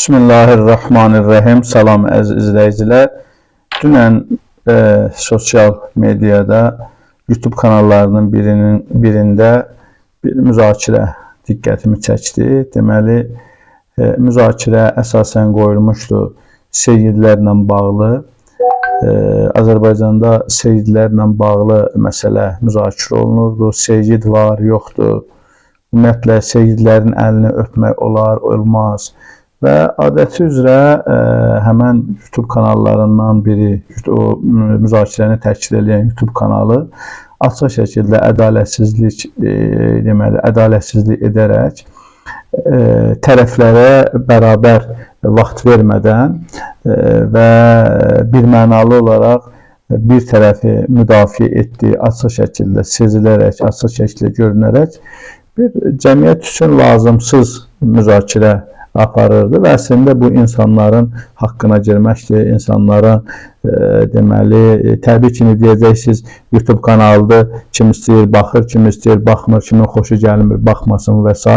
Bismillahirrahmanirrahim. Salam əziz izləyicilər. Dünən sosial mediada YouTube kanallarının birində bir müzakirə diqqətimi çəkdi. Deməli, müzakirə əsasən qoyulmuşdu seyidlərlə bağlı. Azərbaycanda seyidlərlə bağlı məsələ müzakirə olunurdu. Seyid var, yoxdur. Ümumiyyətlə, seyidlərin əlini öpmək olar, olmaz. Və adəti üzrə həmən YouTube kanallarından biri, o müzakirəni təşkil edən YouTube kanalı açıq şəkildə ədalətsizlik edərək tərəflərə bərabər vaxt vermədən və birmənalı olaraq bir tərəfi müdafiə etdiyi açıq şəkildə sezilərək, açıq şəkildə görünərək bir cəmiyyət üçün lazımsız müzakirə aparırdı və əslində bu insanların haqqına girməkdir, insanların deməli, təbii ki, deyəcəksiniz, YouTube kanalıdır, kim istəyir baxır, kim istəyir baxmır, kimin xoşu gəlmir, baxmasın və s.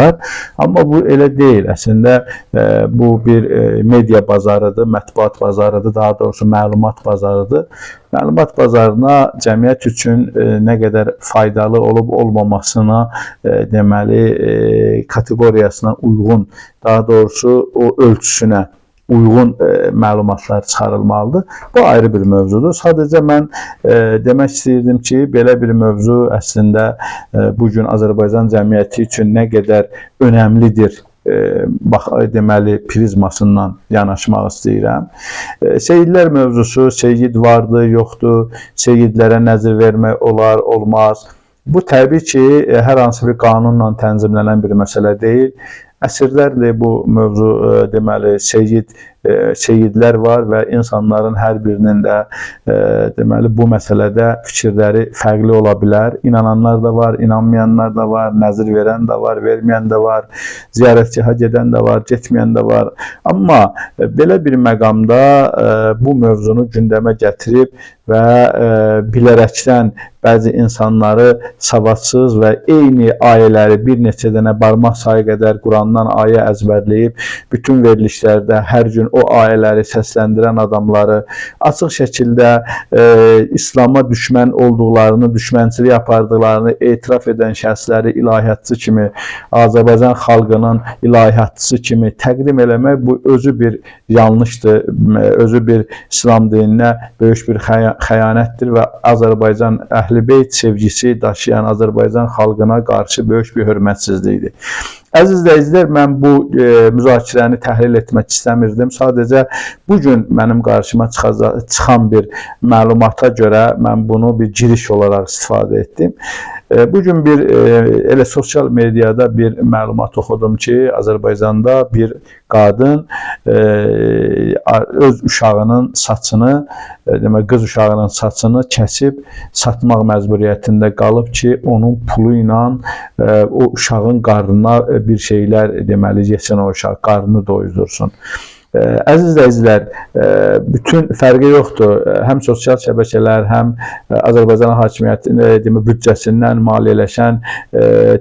Amma bu elə deyil, əslində bu bir media bazarıdır, mətbuat bazarıdır, daha doğrusu məlumat bazarıdır. Məlumat bazarına cəmiyyət üçün nə qədər faydalı olub olmamasına deməli, kateqoriyasına uyğun, daha doğrusu o ölçüsünə uyğun məlumatlar çıxarılmalıdır. Bu ayrı bir mövzudur. Sadəcə mən demək istəyirdim ki, belə bir mövzu əslində bugün Azərbaycan cəmiyyəti üçün nə qədər önəmlidir deməli, prizmasından yanaşmaq istəyirəm. Seyidlər mövzusu, seyid vardır, yoxdur, seyidlərə nəzir vermək olar, olmaz. Bu təbii ki, hər hansı bir qanunla tənzimlənən bir məsələ deyil. Əsrlərdir bu mövzu, deməli, seyidlər var və insanların hər birinin də deməli, bu məsələdə fikirləri fərqli ola bilər. İnananlar da var, inanmayanlar da var, nəzir verən də var, verməyən də var, ziyarətgaha gedən də var, getməyən də var. Amma belə bir məqamda bu mövzunu gündəmə gətirib və bilərəkdən bəzi insanları savadsız və eyni ayələri bir neçə dənə barmaq sayı qədər Qurandan ayə əzbərləyib, bütün verilişlərdə hər gün o ayələri səsləndirən adamları, açıq şəkildə İslama düşmən olduqlarını, düşmənçilik apardıqlarını etiraf edən şəxsləri ilahiyyatçı kimi, Azərbaycan xalqının ilahiyyatçısı kimi təqdim eləmək bu özü bir yanlışdır, özü bir İslam dininə böyük bir xəyanətdir və Azərbaycan Əhl-i-Beyt sevgisi daşıyan Azərbaycan xalqına qarşı böyük bir hörmətsizlikdir. Əziz izləyicilər, mən bu müzakirəni təhlil etmək istəmirdim. Sadəcə bugün mənim qarşıma çıxan bir məlumata görə mən bunu bir giriş olaraq istifadə etdim. Bugün bir elə sosial mediada bir məlumat oxudum ki, Azərbaycanda bir qadın öz uşağının saçını, demək, qız uşağının saçını kəsib satmaq məcburiyyətində qalıb ki, onun pulu ilə o uşağın qarnına bir şeylər deməli, yesin o uşaq, qarnını doyurdursun. Əziz izləyicilər, bütün fərqi yoxdur. Həm sosial şəbəkələr, həm Azərbaycan hakimiyyətinin büdcəsindən maliyyələşən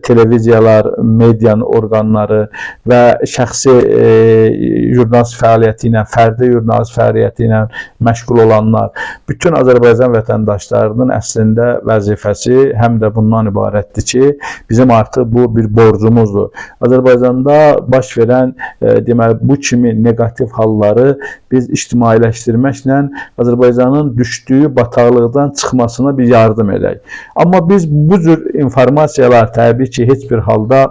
televiziyalar, medianın orqanları və şəxsi jurnalist fəaliyyəti ilə, fərdi jurnalist fəaliyyəti ilə məşğul olanlar, bütün Azərbaycan vətəndaşlarının əslində vəzifəsi həm də bundan ibarətdir ki, bizim artıq bu bir borcumuzdur. Azərbaycanda baş verən deməli, bu kimi negativ halları biz ictimailəşdirməklə Azərbaycanın düşdüyü bataqlıqdan çıxmasına bir yardım edək. Amma biz bu cür informasiyalar təbii ki, heç bir halda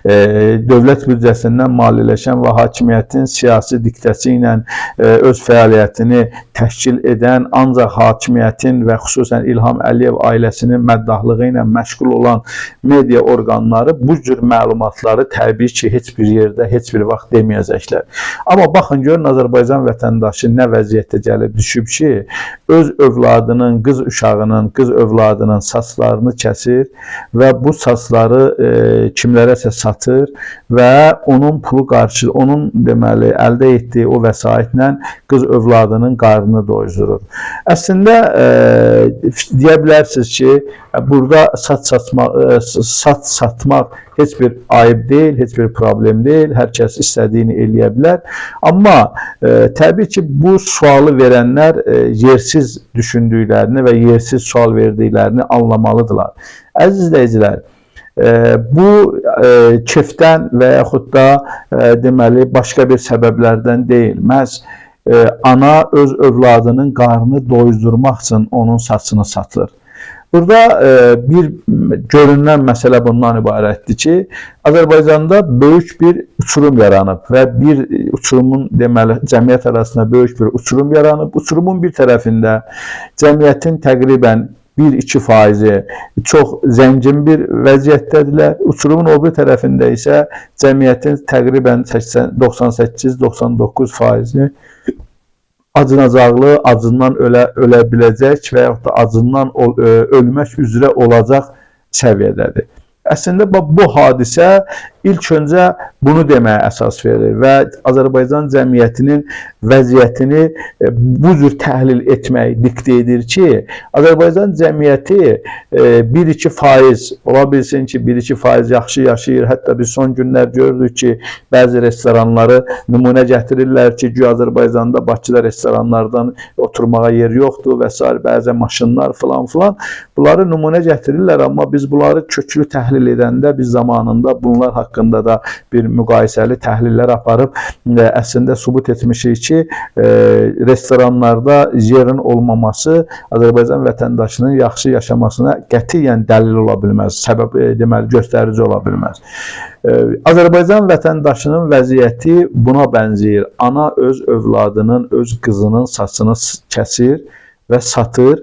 dövlət büdcəsindən maliyyələşən və hakimiyyətin siyasi diktəsi ilə öz fəaliyyətini təşkil edən, ancaq hakimiyyətin və xüsusən İlham Əliyev ailəsinin məddahlığı ilə məşğul olan media orqanları bu cür məlumatları təbii ki, heç bir yerdə, heç bir vaxt deməyəcəklər. Amma baxın, görün Azərbaycan vətəndaşı nə vəziyyətə gəlib düşüb ki, öz övladının, qız uşağının, qız övladının saçlarını kəsir və bu saçları kimlərə kimlərəsə satır və onun pulu qarşı, onun deməli əldə etdiyi o vəsaitlə qız övladının qarnını doyurur. Əslində deyə bilərsiniz ki, burada sat satmaq heç bir ayıb deyil, heç bir problem deyil. Hər kəs istədiyini eləyə bilər. Amma təbii ki, bu sualı verənlər yersiz düşündüklərini və yersiz sual verdiklərini anlamalıdırlar. Əziz izləyicilər, bu kefdən və yaxud da deməli başqa bir səbəblərdən deyil. Məhz ana öz övladının qarnını doyurdurmaq üçün onun saçını satır. Burada bir görünən məsələ bundan ibarətdir ki, Azərbaycanda böyük bir uçurum yaranıb və bir uçurumun deməli cəmiyyət arasında böyük bir uçurum yaranıb. Uçurumun bir tərəfində cəmiyyətin təqribən 1-2% çox zəngin bir vəziyyətdədirlər. Uçurumun o bir tərəfində isə cəmiyyətin təqribən 98-99% acınacaqlı, acından ölə biləcək və yaxud da acından ölmək üzrə olacaq səviyyədədir. Əslində bu hadisə ilk öncə bunu deməyə əsas verir və Azərbaycan cəmiyyətinin vəziyyətini bu cür təhlil etmək diktə edir ki, Azərbaycan cəmiyyəti 1-2% ola bilsin ki, 1-2% yaxşı yaşayır. Hətta biz son günlər gördük ki, bəzi restoranları nümunə gətirirlər ki, güya Azərbaycanda Bakıda restoranlardan oturmağa yer yoxdur və s. bəzi maşınlar filan. Bunları nümunə gətirirlər, amma biz bunları köklü təhlil edəndə biz zamanında bunlar haqqında da bir müqayisəli təhlillər aparıb əslində sübut etmişik ki, restoranlarda yerin olmaması Azərbaycan vətəndaşının yaxşı yaşamasına qətiyyən dəlil ola bilməz, səbəb deməli göstərici ola bilməz. Azərbaycan vətəndaşının vəziyyəti buna bənzəyir. Ana öz övladının, öz qızının saçını kəsir və satır.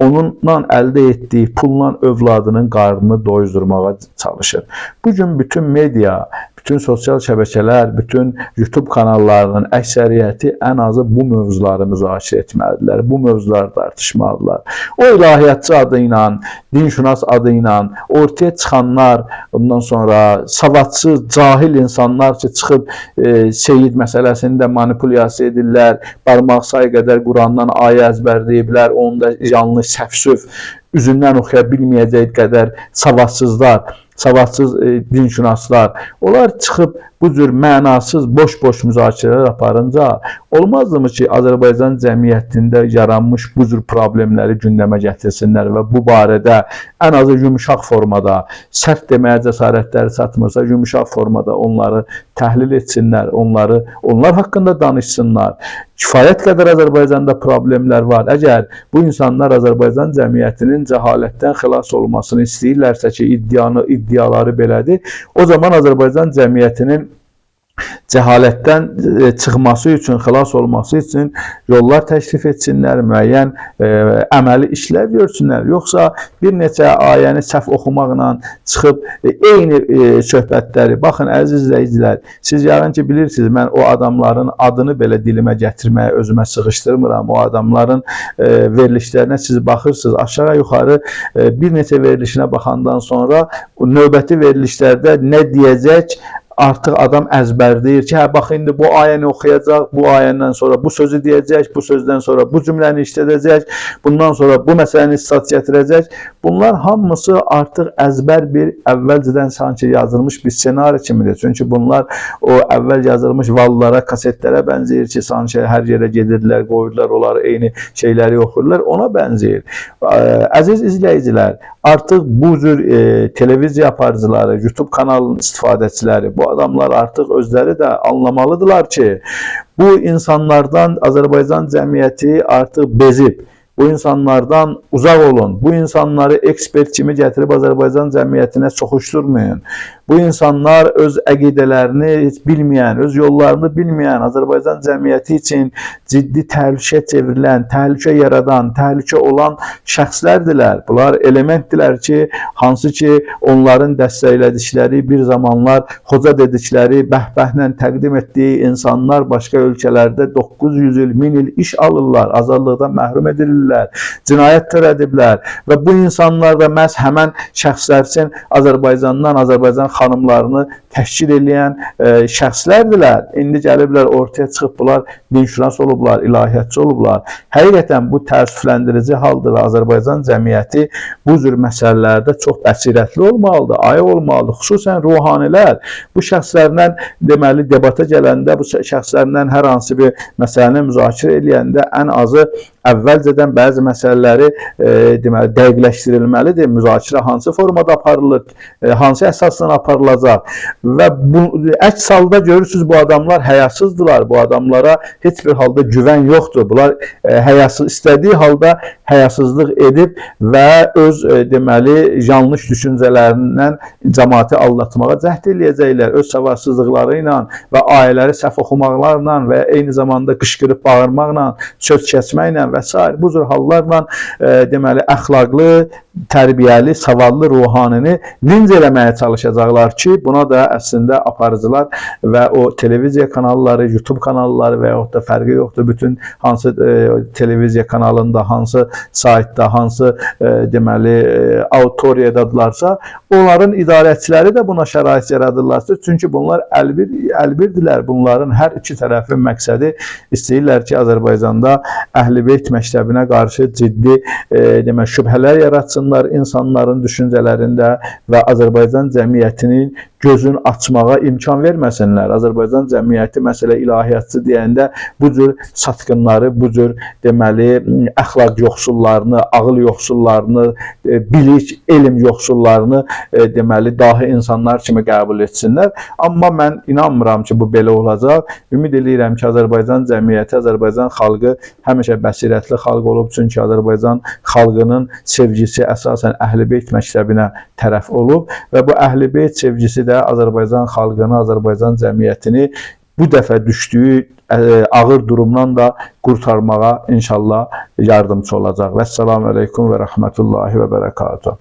Onunla əldə etdiyi pulla övladının qarnını doyurdurmağa çalışır. Bugün bütün media, bütün sosial şəbəkələr, bütün YouTube kanallarının əksəriyyəti ən azı bu mövzuları müzakirə etməlidirlər. Bu mövzuları tartışmalıdırlar. O ilahiyyatçı adı ilə, dinşünas adı ilə ortaya çıxanlar, ondan sonra savadsız, cahil insanlar ki, çıxıb seyid məsələsində manipulyasiya edirlər, barmaq sayı qədər Qurandan ayə əzbərləyiblər, onu da yanlış, səhv-süf, üzündən oxuya bilməyəcək qədər savadsızlar, savadsız dinşünaslar, onlar çıxıb bu cür mənasız, boş-boş müzakirələr aparınca olmazdımı ki, Azərbaycan cəmiyyətində yaranmış bu cür problemləri gündəmə gətirsinlər və bu barədə ən azı yumuşaq formada, sərt deməyə cəsarətləri çatmırsa, yumuşaq formada onları təhlil etsinlər, onlar haqqında danışsınlar. Kifayət qədər Azərbaycanda problemlər var. Əgər bu insanlar Azərbaycan cəmiyyətinin cəhalətdən xilas olmasını istəyirlərsə ki, iddiaları belədir, o zaman Azərbaycan cəmiyyətinin cəhalətdən çıxması üçün, xilas olması üçün yollar təklif etsinlər, müəyyən əməli işlər görsünlər. Yoxsa bir neçə ayəni səhv oxumaqla çıxıb eyni söhbətləri, baxın əziz izləyicilər, siz yəqin ki bilirsiniz, mən o adamların adını belə dilimə gətirməyə özümə sığışdırmıram. O adamların verilişlərinə siz baxırsınız, aşağı yuxarı bir neçə verilişinə baxandan sonra növbəti verilişlərdə nə deyəcək, artıq adam əzbərləyir ki, hə bax indi bu ayəni oxuyacaq, bu ayəndən sonra bu sözü deyəcək, bu sözdən sonra bu cümləni işlədəcək, bundan sonra bu məsələni istat gətirəcək. Bunlar hamısı artıq əzbər bir əvvəlcədən sanki yazılmış bir ssenari kimidir. Çünki bunlar o əvvəl yazılmış vallara, kasetlərə bənzəyir ki, sanki hər yerə gedirlər, qoyurlar, onları eyni şeyləri oxurlar, ona bənzəyir. Əziz izləyicilər, artıq bu cür televiziya aparıcıları, YouTube kanalının istifadəçiləri, bu adamlar artıq özləri də anlamalıdırlar ki, bu insanlardan Azərbaycan cəmiyyəti artıq bezib. Bu insanlardan uzaq olun. Bu insanları ekspert kimi gətirib Azərbaycan cəmiyyətinə soxuşdurmayın. Bu insanlar öz əqidələrini heç bilməyən, öz yollarını bilməyən, Azərbaycan cəmiyyəti üçün ciddi təhlükə çevrilən, təhlükə yaradan, təhlükə olan şəxslərdirlər. Bunlar elementdirlər ki, hansı ki onların dəstəklədikləri, bir zamanlar xoca dedikləri, bəhbəhlə təqdim etdiyi insanlar başqa ölkələrdə 900 il, 1000 il iş alırlar, azadlıqdan məhrum edilirlər, cinayət törədiblər və bu insanlar da məhz həmən şəxslər üçün Azərbaycandan, Azərbaycan xanımlarını təşkil edən şəxslərdirlər. İndi gəliblər ortaya çıxıb bunlar dinşünas olublar, ilahiyyatçı olublar. Həqiqətən bu təəssüfləndirici haldır və Azərbaycan cəmiyyəti bu cür məsələlərdə çox bəsirətli olmalıdır, ayıq olmalıdır. Xüsusən ruhanilər bu şəxslərlə deməli debata gələndə, bu şəxslərlə hər hansı bir məsələni müzakirə edəndə ən azı əvvəlcədən bəzi məsələləri deməli dəqiqləşdirilməlidir. Müzakirə hansı formada aparılır, hansı əsasla aparılacaq və bu əks halda görürsünüz bu adamlar həyasızdırlar. Bu adamlara heç bir halda güvən yoxdur. Bunlar həyasız istədiyi halda həyasızlıq edib və öz deməli yanlış düşüncələrindən cəmaəti aldatmağa cəhd eləyəcəklər. Öz savadsızlıqları ilə və ailələri səhv oxumaqlarla və eyni zamanda qışqırıb bağırmaqla, söz kəsməklə və s. bu cür hallarla deməli əxlaqlı, tərbiyəli, savadlı ruhanini linc eləməyə çalışacaqlar ki, buna da əslində aparıcılar və o televiziya kanalları, YouTube kanalları və yaxud da fərqi yoxdur. Bütün hansı televiziya kanalında, hansı saytda, hansı deməli auditoriyadadırlarsa, onların idarəçiləri də buna şərait yaradırlarsa, çünki bunlar əlbirdirlər. Bunların hər iki tərəfin məqsədi istəyirlər ki, Azərbaycanda Əhl-i Beyt məktəbinə qarşı ciddi demək şübhələr yaratsınlar insanların düşüncələrində və Azərbaycan cəmiyyətinin gözünü açmağa imkan verməsinlər. Azərbaycan cəmiyyəti məsələ ilahiyyatçı deyəndə bu cür satqınları, bu cür deməli əxlaq yoxsullarını, ağıl yoxsullarını, bilik, elm yoxsullarını deməli dahi insanlar kimi qəbul etsinlər. Amma mən inanmıram ki, bu belə olacaq. Ümid edirəm ki, Azərbaycan cəmiyyəti, Azərbaycan xalqı həmişə bəsirətli xalq olub. Çünki Azərbaycan xalqının sevgisi əsasən Əhl-i Beyt məktəbinə tərəf olub və bu Əhl-i Beyt sevgisi də Azərbaycan xalqını, Azərbaycan cəmiyyətini bu dəfə düşdüyü ağır durumdan da qurtarmağa inşallah yardımcı olacaq. Vəssalamu aleykum və rəhmətullahi və bərəkatuhu.